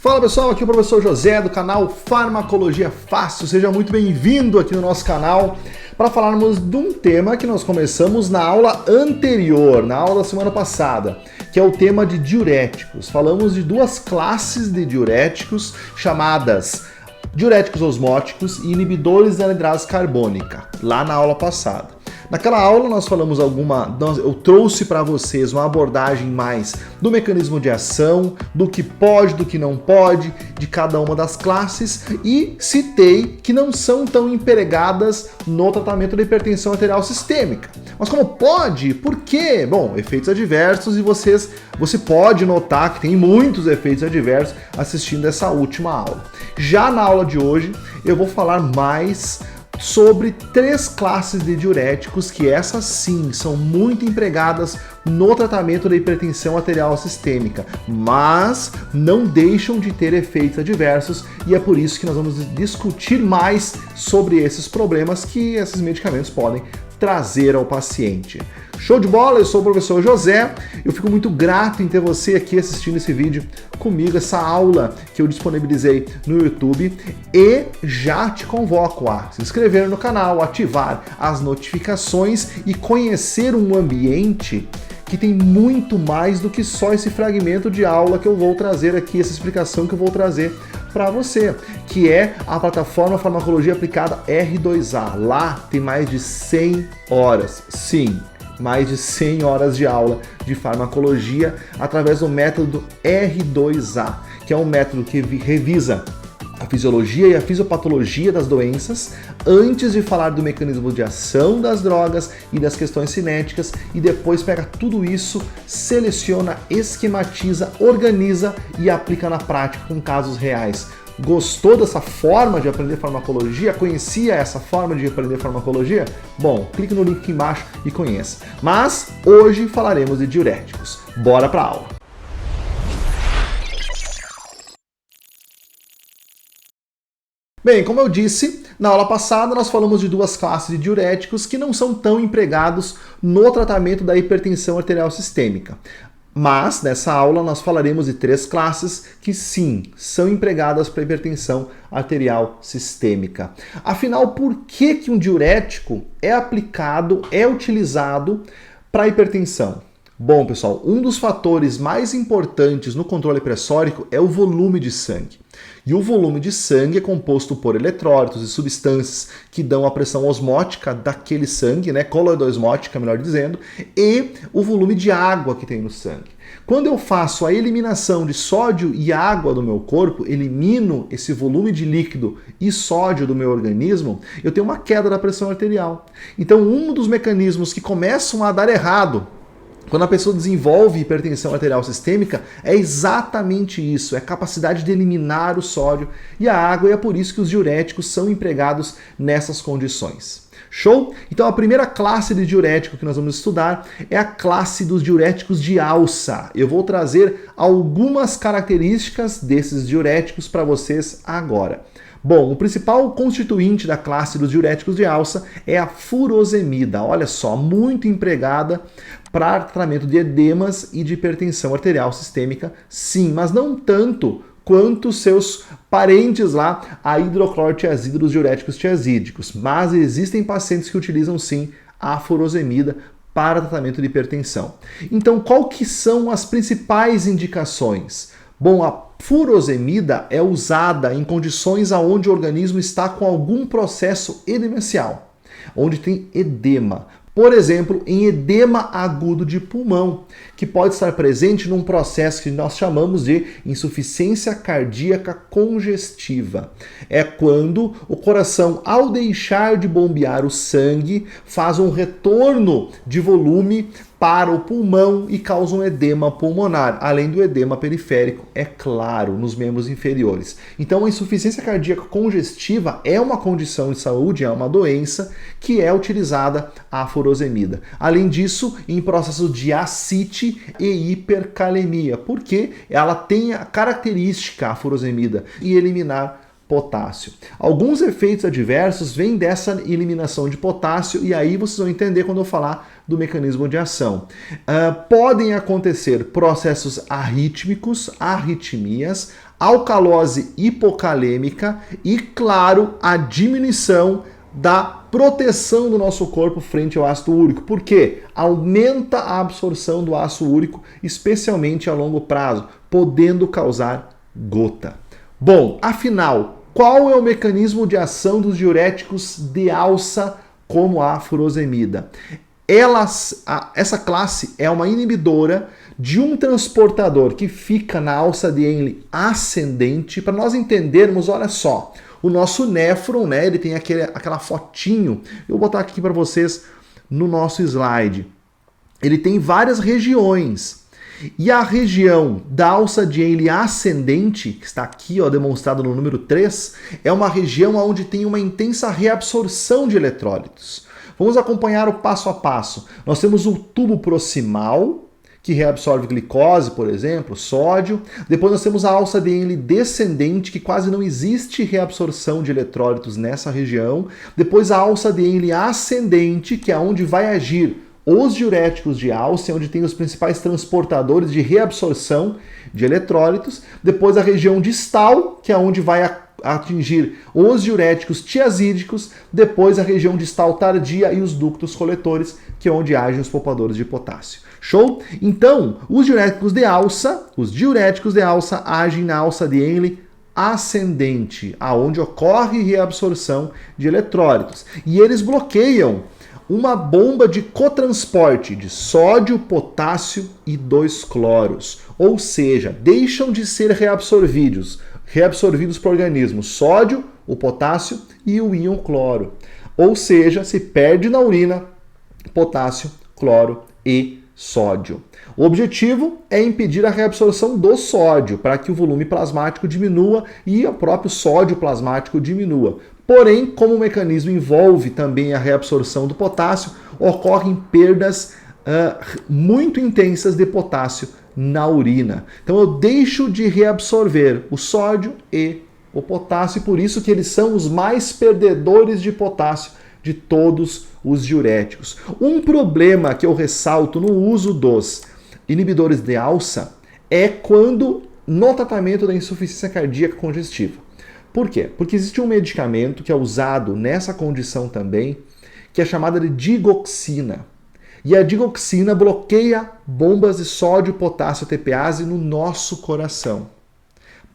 Fala pessoal, aqui é o professor José do canal Farmacologia Fácil. Seja muito bem-vindo aqui no nosso canal para falarmos de um tema que nós começamos na aula anterior, na aula da semana passada, que é o tema de diuréticos. Falamos de duas classes de diuréticos chamadas diuréticos osmóticos e inibidores da anidrase carbônica, lá na aula passada. Naquela aula nós falamos eu trouxe para vocês uma abordagem mais do mecanismo de ação, do que pode, do que não pode, de cada uma das classes e citei que não são tão empregadas no tratamento da hipertensão arterial sistêmica. Mas como pode? Por quê? Bom, efeitos adversos e você pode notar que tem muitos efeitos adversos assistindo essa última aula. Já na aula de hoje eu vou falar mais sobre três classes de diuréticos que essas sim são muito empregadas no tratamento da hipertensão arterial sistêmica, mas não deixam de ter efeitos adversos e é por isso que nós vamos discutir mais sobre esses problemas que esses medicamentos podem trazer ao paciente. Show de bola? Eu sou o professor José, eu fico muito grato em ter você aqui assistindo esse vídeo comigo, essa aula que eu disponibilizei no YouTube e já te convoco a se inscrever no canal, ativar as notificações e conhecer um ambiente que tem muito mais do que só esse fragmento de aula que eu vou trazer aqui, essa explicação que eu vou trazer para você, que é a plataforma Farmacologia Aplicada R2A. Lá tem mais de 100 horas, sim, mais de 100 horas de aula de farmacologia através do método R2A, que é um método que revisa a fisiologia e a fisiopatologia das doenças antes de falar do mecanismo de ação das drogas e das questões cinéticas e depois pega tudo isso, seleciona, esquematiza, organiza e aplica na prática com casos reais. Gostou dessa forma de aprender farmacologia? Conhecia essa forma de aprender farmacologia? Bom, clique no link aqui embaixo e conheça. Mas hoje falaremos de diuréticos. Bora para a aula! Bem, como eu disse, na aula passada nós falamos de duas classes de diuréticos que não são tão empregados no tratamento da hipertensão arterial sistêmica. Mas, nessa aula, nós falaremos de três classes que, sim, são empregadas para hipertensão arterial sistêmica. Afinal, por que um diurético é utilizado para hipertensão? Bom, pessoal, um dos fatores mais importantes no controle pressórico é o volume de sangue. E o volume de sangue é composto por eletrólitos e substâncias que dão a pressão osmótica daquele sangue, né, coloidosmótica, melhor dizendo, e o volume de água que tem no sangue. Quando eu faço a eliminação de sódio e água do meu corpo, elimino esse volume de líquido e sódio do meu organismo, eu tenho uma queda da pressão arterial. Então, um dos mecanismos que começam a dar errado quando a pessoa desenvolve hipertensão arterial sistêmica, é exatamente isso, é a capacidade de eliminar o sódio e a água, e é por isso que os diuréticos são empregados nessas condições. Show? Então a primeira classe de diurético que nós vamos estudar é a classe dos diuréticos de alça. Eu vou trazer algumas características desses diuréticos para vocês agora. Bom, o principal constituinte da classe dos diuréticos de alça é a furosemida. Olha só, muito empregada para tratamento de edemas e de hipertensão arterial sistêmica, sim, mas não tanto quanto seus parentes lá, a hidroclorotiazida dos diuréticos tiazídicos. Mas existem pacientes que utilizam sim a furosemida para tratamento de hipertensão. Então, qual que são as principais indicações? Bom, a furosemida é usada em condições onde o organismo está com algum processo edemencial, onde tem edema. Por exemplo, em edema agudo de pulmão, que pode estar presente num processo que nós chamamos de insuficiência cardíaca congestiva. É quando o coração, ao deixar de bombear o sangue, faz um retorno de volume para o pulmão e causa um edema pulmonar, além do edema periférico, é claro, nos membros inferiores. Então, a insuficiência cardíaca congestiva é uma condição de saúde, é uma doença que é utilizada a furosemida. Além disso, em processo de ascite e hipercalemia, porque ela tem a característica, a furosemida, e eliminar potássio. Alguns efeitos adversos vêm dessa eliminação de potássio e aí vocês vão entender quando eu falar do mecanismo de ação. Podem acontecer processos arrítmicos, arritmias, alcalose hipocalêmica e, claro, a diminuição da proteção do nosso corpo frente ao ácido úrico. Por quê? Aumenta a absorção do ácido úrico, especialmente a longo prazo, podendo causar gota. Bom, afinal, qual é o mecanismo de ação dos diuréticos de alça como a furosemida? Essa classe é uma inibidora de um transportador que fica na alça de Henle ascendente. Para nós entendermos, olha só, o nosso néfron, né, ele tem aquela fotinho, eu vou botar aqui para vocês no nosso slide. Ele tem várias regiões. E a região da alça de Henle ascendente, que está aqui ó, demonstrado no número 3, é uma região onde tem uma intensa reabsorção de eletrólitos. Vamos acompanhar o passo a passo. Nós temos o tubo proximal, que reabsorve glicose, por exemplo, sódio. Depois nós temos a alça de Henle descendente, que quase não existe reabsorção de eletrólitos nessa região. Depois a alça de Henle ascendente, que é onde vai agir os diuréticos de alça, onde tem os principais transportadores de reabsorção de eletrólitos. Depois a região distal, que é onde vai atingir os diuréticos tiazídicos. Depois a região distal tardia e os ductos coletores, que é onde agem os poupadores de potássio. Show? Então, os diuréticos de alça agem na alça de Henle ascendente, aonde ocorre reabsorção de eletrólitos. E eles bloqueiam uma bomba de cotransporte de sódio, potássio e 2-cloros. Ou seja, deixam de ser reabsorvidos para o organismo sódio, o potássio e o íon cloro. Ou seja, se perde na urina potássio, cloro e sódio. O objetivo é impedir a reabsorção do sódio para que o volume plasmático diminua e o próprio sódio plasmático diminua. Porém, como o mecanismo envolve também a reabsorção do potássio, ocorrem perdas muito intensas de potássio na urina. Então eu deixo de reabsorver o sódio e o potássio, e por isso que eles são os mais perdedores de potássio de todos os diuréticos. Um problema que eu ressalto no uso dos inibidores de alça é quando no tratamento da insuficiência cardíaca congestiva. Por quê? Porque existe um medicamento que é usado nessa condição também, que é chamada de digoxina. E a digoxina bloqueia bombas de sódio, potássio, TPase no nosso coração,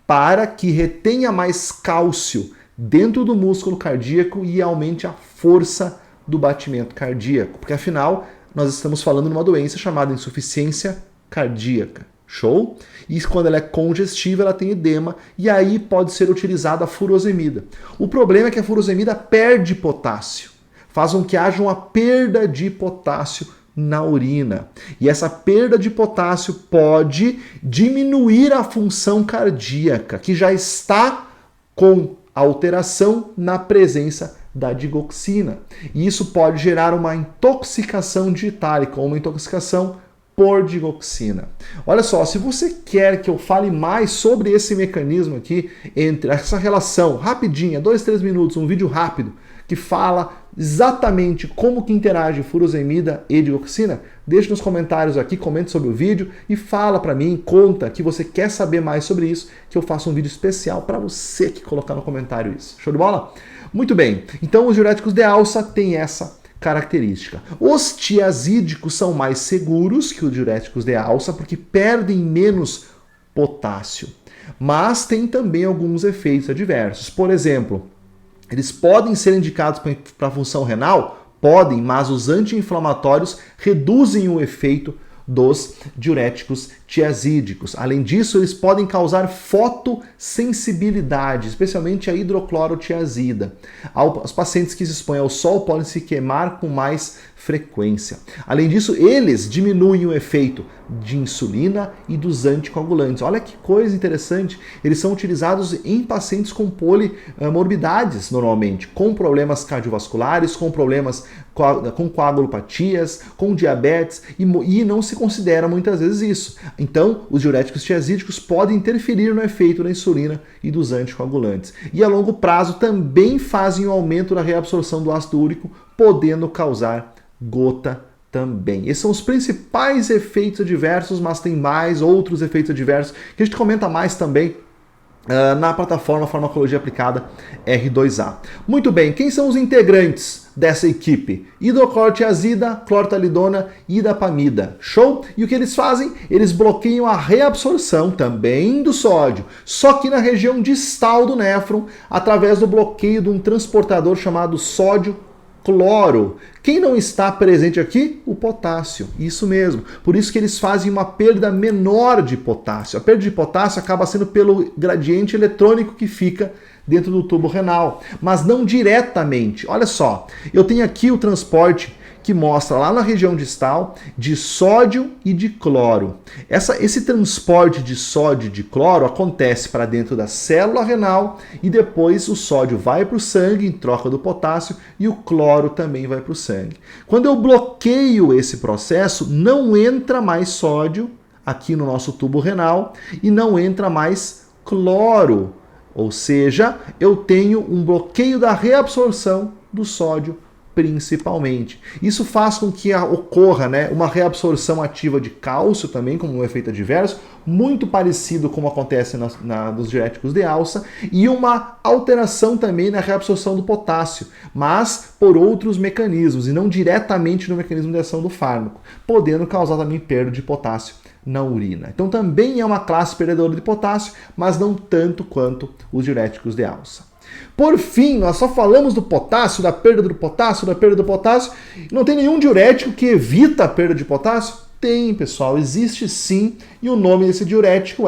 para que retenha mais cálcio dentro do músculo cardíaco e aumente a força do batimento cardíaco. Porque afinal, nós estamos falando de uma doença chamada insuficiência cardíaca. Show? E quando ela é congestiva, ela tem edema, e aí pode ser utilizada a furosemida. O problema é que a furosemida perde potássio, faz com que haja uma perda de potássio na urina. E essa perda de potássio pode diminuir a função cardíaca, que já está com alteração na presença da digoxina. E isso pode gerar uma intoxicação digitálica, ou uma intoxicação por digoxina. Olha só, se você quer que eu fale mais sobre esse mecanismo aqui, entre essa relação rapidinha, 2-3 minutos, um vídeo rápido, que fala exatamente como que interage furosemida e digoxina, deixe nos comentários aqui, comente sobre o vídeo e fala para mim, conta que você quer saber mais sobre isso, que eu faço um vídeo especial para você que colocar no comentário isso. Show de bola? Muito bem, então os diuréticos de alça têm essa característica. Os tiazídicos são mais seguros que os diuréticos de alça porque perdem menos potássio, mas tem também alguns efeitos adversos. Por exemplo, eles podem ser indicados para a função renal? Podem, mas os anti-inflamatórios reduzem o efeito dos diuréticos tiazídicos. Além disso, eles podem causar fotossensibilidade, especialmente a hidroclorotiazida. Os pacientes que se expõem ao sol podem se queimar com mais frequência. Além disso, eles diminuem o efeito de insulina e dos anticoagulantes. Olha que coisa interessante. Eles são utilizados em pacientes com polimorbidades, normalmente, com problemas cardiovasculares, com problemas com coagulopatias, com diabetes, e não se se considera muitas vezes isso. Então, os diuréticos tiazídicos podem interferir no efeito da insulina e dos anticoagulantes. E a longo prazo também fazem um aumento na reabsorção do ácido úrico, podendo causar gota também. Esses são os principais efeitos adversos, mas tem mais outros efeitos adversos que a gente comenta mais também na plataforma Farmacologia Aplicada R2A. Muito bem, quem são os integrantes dessa equipe? Hidroclorotiazida, clortalidona e idapamida. Show? E o que eles fazem? Eles bloqueiam a reabsorção também do sódio, só que na região distal do néfron, através do bloqueio de um transportador chamado sódio-cloro. Quem não está presente aqui? O potássio. Isso mesmo. Por isso que eles fazem uma perda menor de potássio. A perda de potássio acaba sendo pelo gradiente eletrônico que fica dentro do tubo renal, mas não diretamente. Olha só, eu tenho aqui o transporte que mostra lá na região distal de sódio e de cloro. Esse transporte de sódio e de cloro acontece para dentro da célula renal e depois o sódio vai para o sangue em troca do potássio e o cloro também vai para o sangue. Quando eu bloqueio esse processo, não entra mais sódio aqui no nosso tubo renal e não entra mais cloro. Ou seja, eu tenho um bloqueio da reabsorção do sódio principalmente. Isso faz com que ocorra, uma reabsorção ativa de cálcio também, como um efeito adverso, muito parecido como acontece nos diuréticos de alça, e uma alteração também na reabsorção do potássio, mas por outros mecanismos, e não diretamente no mecanismo de ação do fármaco, podendo causar também perda de potássio na urina. Então também é uma classe perdedora de potássio, mas não tanto quanto os diuréticos de alça. Por fim, nós só falamos do potássio, da perda do potássio, Não tem nenhum diurético que evita a perda de potássio? Tem, pessoal, existe sim, e o nome desse diurético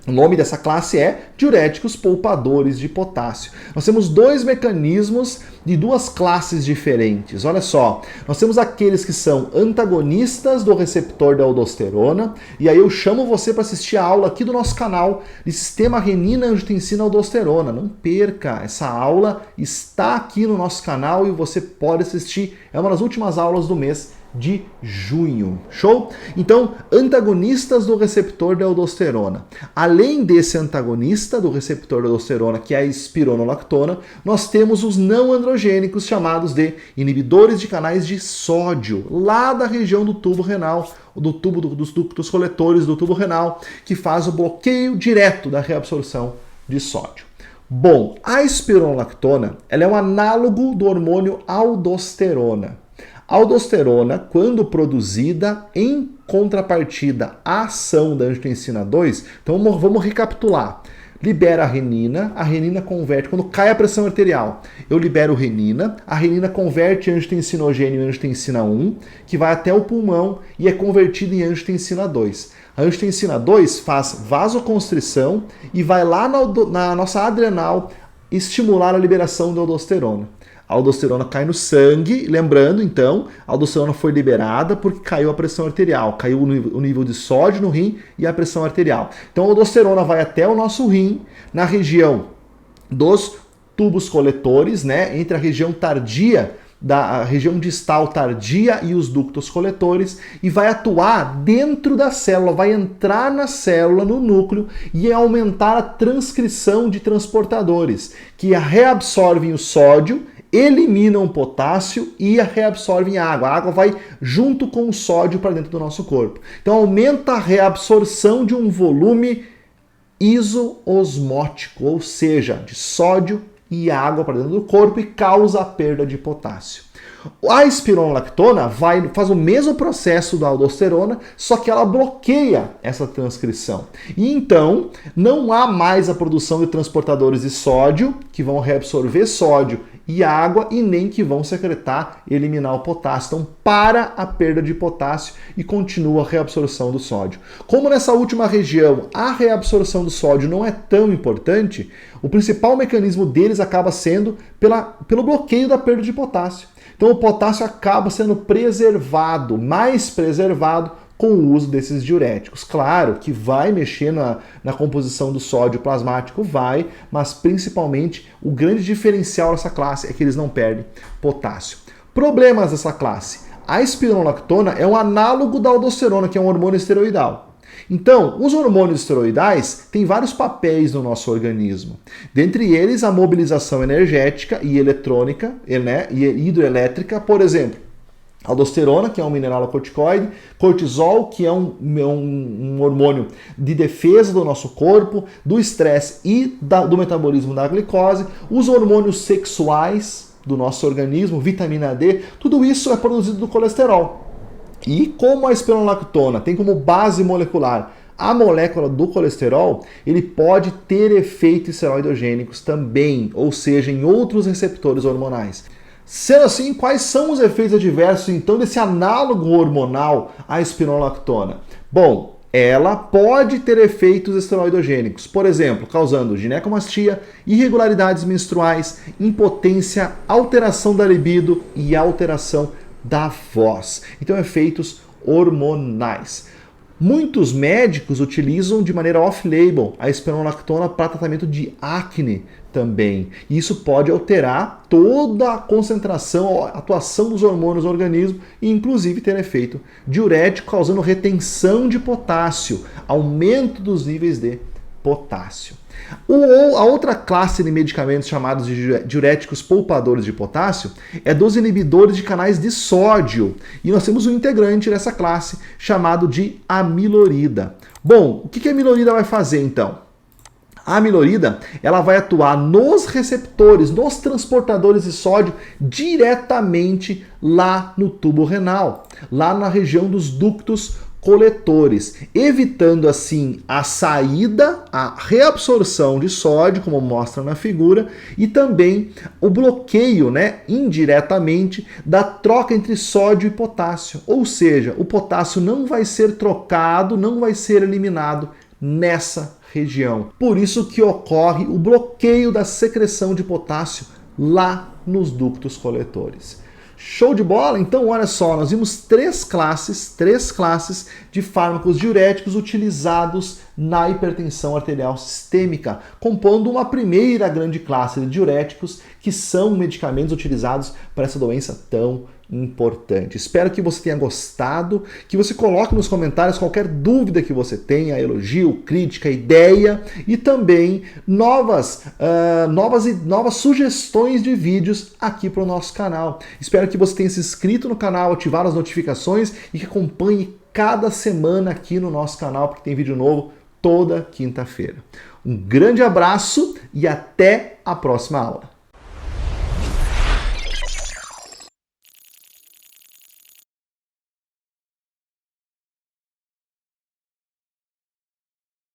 o nome dessa classe é diuréticos poupadores de potássio. Nós temos dois mecanismos de duas classes diferentes. Olha só, nós temos aqueles que são antagonistas do receptor da aldosterona, e aí eu chamo você para assistir a aula aqui do nosso canal de sistema renina-angiotensina-aldosterona. Não perca, essa aula está aqui no nosso canal e você pode assistir. É uma das últimas aulas do mês de junho. Show? Então, antagonistas do receptor da aldosterona. Além desse antagonista do receptor da aldosterona, que é a espironolactona, nós temos os não androgênicos, chamados de inibidores de canais de sódio, lá da região do tubo renal, dos ductos coletores do tubo renal, que faz o bloqueio direto da reabsorção de sódio. Bom, a espironolactona, ela é um análogo do hormônio aldosterona. A aldosterona, quando produzida em contrapartida à ação da angiotensina 2, então vamos recapitular. Libera a renina converte, quando cai a pressão arterial, eu libero renina, a renina converte angiotensinogênio em angiotensina 1, que vai até o pulmão e é convertida em angiotensina 2. A angiotensina 2 faz vasoconstrição e vai lá na nossa adrenal estimular a liberação da aldosterona. A aldosterona cai no sangue, lembrando então, a aldosterona foi liberada porque caiu a pressão arterial, caiu o nível de sódio no rim e a pressão arterial. Então a aldosterona vai até o nosso rim, na região dos tubos coletores, entre a região tardia, da região distal tardia e os ductos coletores, e vai atuar dentro da célula, vai entrar na célula, no núcleo, e aumentar a transcrição de transportadores, que reabsorvem o sódio, eliminam o potássio e reabsorvem a água. A água vai junto com o sódio para dentro do nosso corpo. Então aumenta a reabsorção de um volume isoosmótico, ou seja, de sódio e água para dentro do corpo, e causa a perda de potássio. A espironolactona faz o mesmo processo da aldosterona, só que ela bloqueia essa transcrição. E então não há mais a produção de transportadores de sódio, que vão reabsorver sódio e água, e nem que vão secretar e eliminar o potássio. Então para a perda de potássio e continua a reabsorção do sódio. Como nessa última região a reabsorção do sódio não é tão importante, o principal mecanismo deles acaba sendo pelo bloqueio da perda de potássio. Então o potássio acaba sendo preservado, mais preservado, com o uso desses diuréticos. Claro que vai mexer na composição do sódio plasmático, mas principalmente o grande diferencial dessa classe é que eles não perdem potássio. Problemas dessa classe: A espironolactona é um análogo da aldosterona, que é um hormônio esteroidal. Então, os hormônios esteroidais têm vários papéis no nosso organismo. Dentre eles, a mobilização energética e eletrônica, né, e hidroelétrica, por exemplo. Aldosterona, que é um mineralocorticoide, cortisol, que é um hormônio de defesa do nosso corpo, do estresse e do metabolismo da glicose, os hormônios sexuais do nosso organismo, vitamina D, tudo isso é produzido do colesterol. E como a espironolactona tem como base molecular a molécula do colesterol, ele pode ter efeitos esteroidogênicos também, ou seja, em outros receptores hormonais. Sendo assim, quais são os efeitos adversos, então, desse análogo hormonal à espironolactona? Bom, ela pode ter efeitos esteroidogênicos, por exemplo, causando ginecomastia, irregularidades menstruais, impotência, alteração da libido e alteração da voz. Então, efeitos hormonais. Muitos médicos utilizam de maneira off-label a espironolactona para tratamento de acne também. Isso pode alterar toda a concentração, a atuação dos hormônios no organismo e inclusive ter efeito diurético, causando retenção de potássio, aumento dos níveis de potássio. A outra classe de medicamentos chamados de diuréticos poupadores de potássio é dos inibidores de canais de sódio. E nós temos um integrante dessa classe chamado de amilorida. Bom, o que a amilorida vai fazer então? A amilorida, ela vai atuar nos receptores, nos transportadores de sódio diretamente lá no tubo renal, lá na região dos ductos coletores, evitando assim a saída, a reabsorção de sódio, como mostra na figura, e também o bloqueio, né, indiretamente, da troca entre sódio e potássio. Ou seja, o potássio não vai ser trocado, não vai ser eliminado nessa região. Por isso que ocorre o bloqueio da secreção de potássio lá nos ductos coletores. Show de bola? Então, olha só, nós vimos três classes de fármacos diuréticos utilizados na hipertensão arterial sistêmica, compondo uma primeira grande classe de diuréticos que são medicamentos utilizados para essa doença tão importante. Espero que você tenha gostado, que você coloque nos comentários qualquer dúvida que você tenha, elogio, crítica, ideia e também novas sugestões de vídeos aqui para o nosso canal. Espero que você tenha se inscrito no canal, ativado as notificações e que acompanhe cada semana aqui no nosso canal, porque tem vídeo novo toda quinta-feira. Um grande abraço e até a próxima aula.